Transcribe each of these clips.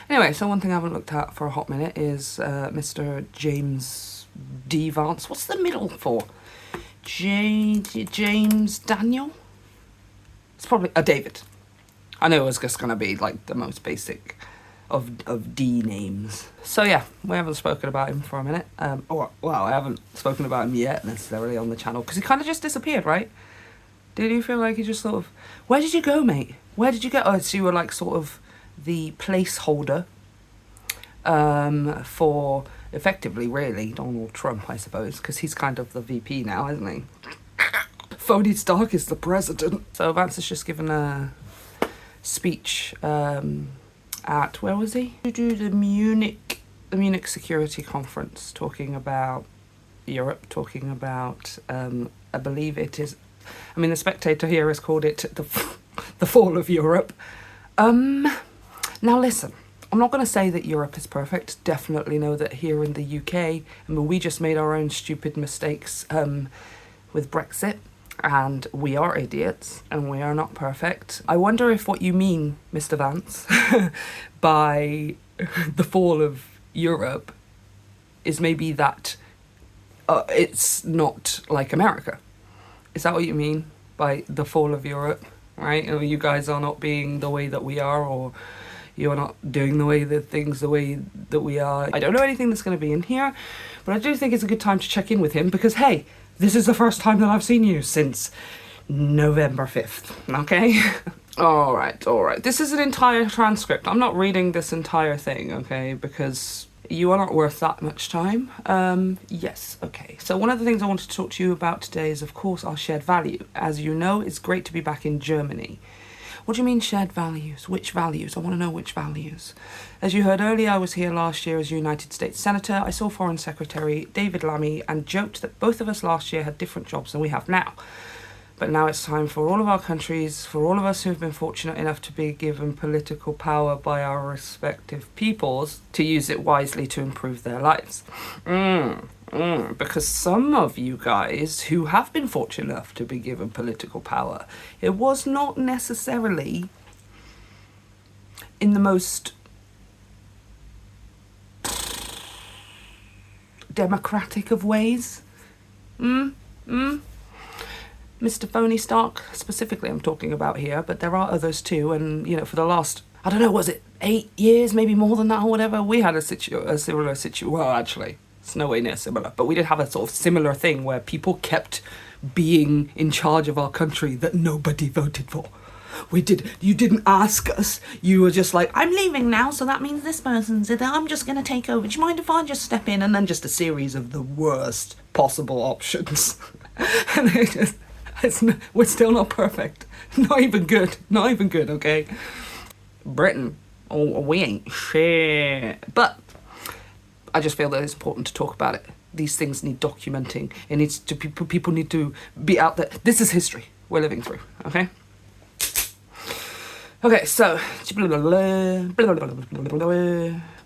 Anyway, so one thing I haven't looked at for a hot minute is Mr. James D. Vance. What's the middle for? James Daniel? It's probably a David. I know it was just going to be like the most basic of D names. So yeah, we haven't spoken about him for a minute. Well, I haven't spoken about him yet necessarily on the channel because he kind of just disappeared, right? Did you feel like he just sort of... Where did you go, mate? Where did you go? Oh, so you were like sort of the placeholder for effectively, really, Donald Trump, I suppose, because he's kind of the VP now, isn't he? Phony Stark is the president. So Vance has just given a speech at, where was he? To do the Munich Security Conference, talking about Europe, talking about, I believe it is, I mean, the Spectator here has called it the fall of Europe. Now listen, I'm not going to say that Europe is perfect. Definitely know that here in the UK, I mean, we just made our own stupid mistakes with Brexit, and we are idiots, and we are not perfect. I wonder if what you mean, Mr. Vance, by the fall of Europe is maybe that it's not like America. Is that what you mean by the fall of Europe, right? You guys are not being the way that we are, or you're not doing the way that we are. I don't know anything that's going to be in here, but I do think it's a good time to check in with him because, hey, this is the first time that I've seen you since November 5th, okay? All right. This is an entire transcript. I'm not reading this entire thing, okay, because you are not worth that much time. Yes, okay. So one of the things I wanted to talk to you about today is, of course, our shared value. As you know, it's great to be back in Germany. What do you mean shared values? Which values? I want to know which values. As you heard earlier, I was here last year as United States Senator. I saw Foreign Secretary David Lammy and joked that both of us last year had different jobs than we have now. But now it's time for all of our countries, for all of us who have been fortunate enough to be given political power by our respective peoples, to use it wisely to improve their lives. Because some of you guys who have been fortunate enough to be given political power, it was not necessarily in the most democratic of ways. Mr. Phony Stark, specifically I'm talking about here, but there are others too, and, you know, for the last, I don't know, was it 8 years, maybe more than that or whatever, we had a similar situation, well, actually, it's no way near similar, but we did have a sort of similar thing where people kept being in charge of our country that nobody voted for. You didn't ask us, you were just like, I'm leaving now, so that means this person's it, I'm just going to take over, do you mind if I just step in? And then just a series of the worst possible options. And we're still not perfect. Not even good, okay? Britain, we ain't shit. But I just feel that it's important to talk about it. These things need documenting. It needs to people need to be out there. This is history we're living through, okay? Okay, so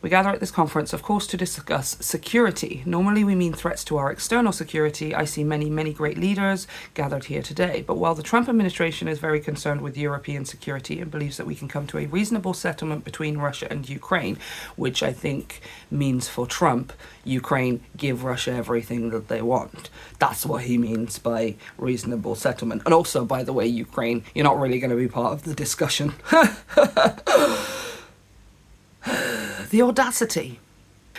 we gather at this conference, of course, to discuss security. Normally we mean threats to our external security. I see many great leaders gathered here today. But while the Trump administration is very concerned with European security and believes that we can come to a reasonable settlement between Russia and Ukraine, which I think means for Trump, Ukraine give Russia everything that they want. That's what he means by reasonable settlement. And also, by the way, Ukraine, you're not really going to be part of the discussion. The audacity.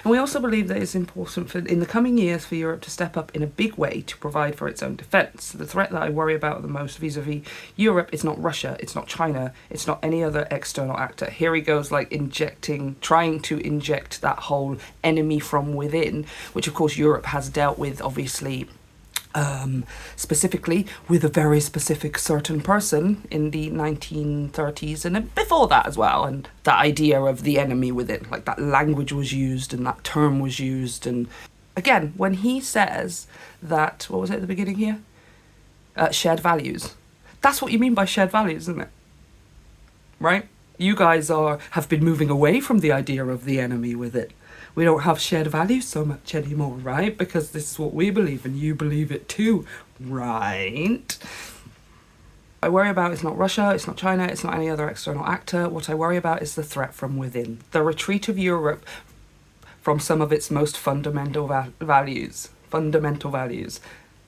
And we also believe that it's important in the coming years for Europe to step up in a big way to provide for its own defence. The threat that I worry about the most vis-a-vis Europe is not Russia, it's not China, it's not any other external actor. Here he goes, like trying to inject that whole enemy from within, which of course Europe has dealt with, obviously, specifically with a very specific certain person in the 1930s and before that as well, and that idea of the enemy within, like that language was used and that term was used. And again, when he says that, what was it at the beginning here? Shared values. That's what you mean by shared values, isn't it? Right? You guys have been moving away from the idea of the enemy with it. We don't have shared values so much anymore, right? Because this is what we believe and you believe it too, right? What I worry about is not Russia, it's not China, it's not any other external actor. What I worry about is the threat from within. The retreat of Europe from some of its most fundamental values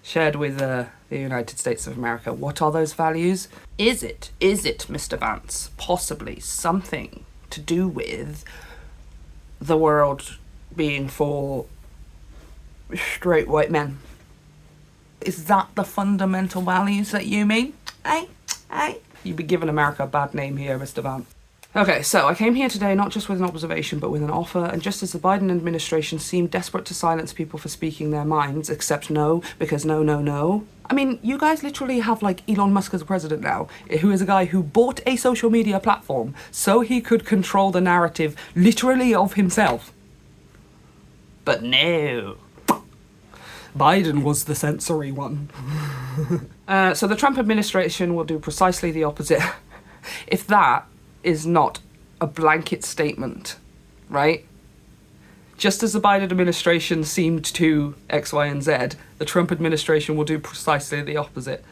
shared with the United States of America. What are those values? Is it, Mr. Vance, possibly something to do with the world being for straight white men? Is that the fundamental values that you mean? Hey? You've been giving America a bad name here, Mr. Vance. Okay, so I came here today not just with an observation, but with an offer, and just as the Biden administration seemed desperate to silence people for speaking their minds, except no, because no. I mean, you guys literally have like Elon Musk as president now, who is a guy who bought a social media platform so he could control the narrative literally of himself. But no. Biden was the sensory one. So the Trump administration will do precisely the opposite. If that is not a blanket statement, right? Just as the Biden administration seemed to X, Y, and Z, the Trump administration will do precisely the opposite.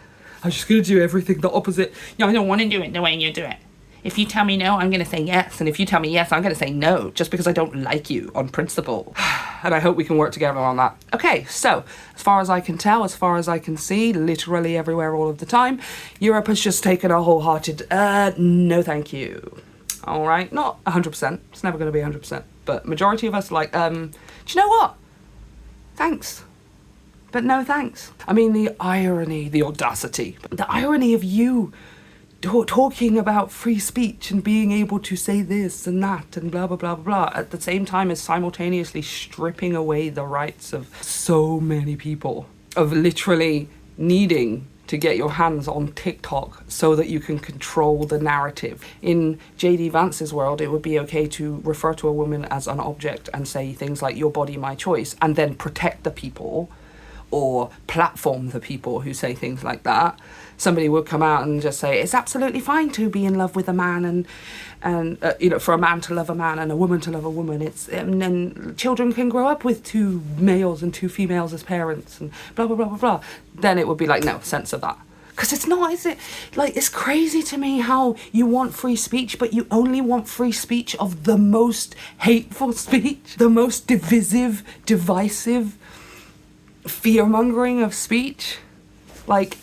I'm just going to do everything the opposite. I don't want to do it the way you do it. If you tell me no, I'm going to say yes. And if you tell me yes, I'm going to say no, just because I don't like you on principle. And I hope we can work together on that. Okay, so as far as I can tell, as far as I can see, literally everywhere all of the time, Europe has just taken a wholehearted, no thank you. All right, not 100%. It's never going to be 100%. But majority of us are like, do you know what? Thanks. But no thanks. I mean, the irony, the audacity, the irony of you talking about free speech and being able to say this and that and blah, blah, blah, blah, at the same time as simultaneously stripping away the rights of so many people, of literally needing to get your hands on TikTok so that you can control the narrative. In J.D. Vance's world, it would be okay to refer to a woman as an object and say things like, your body, my choice, and then protect the people or platform the people who say things like that. Somebody would come out and just say, it's absolutely fine to be in love with a man and for a man to love a man and a woman to love a woman. And then children can grow up with 2 males and 2 females as parents and blah, blah, blah, blah, blah. Then it would be like, no, censor that. Because it's not, is it? Like, it's crazy to me how you want free speech, but you only want free speech of the most hateful speech, the most divisive, fear-mongering of speech. Like,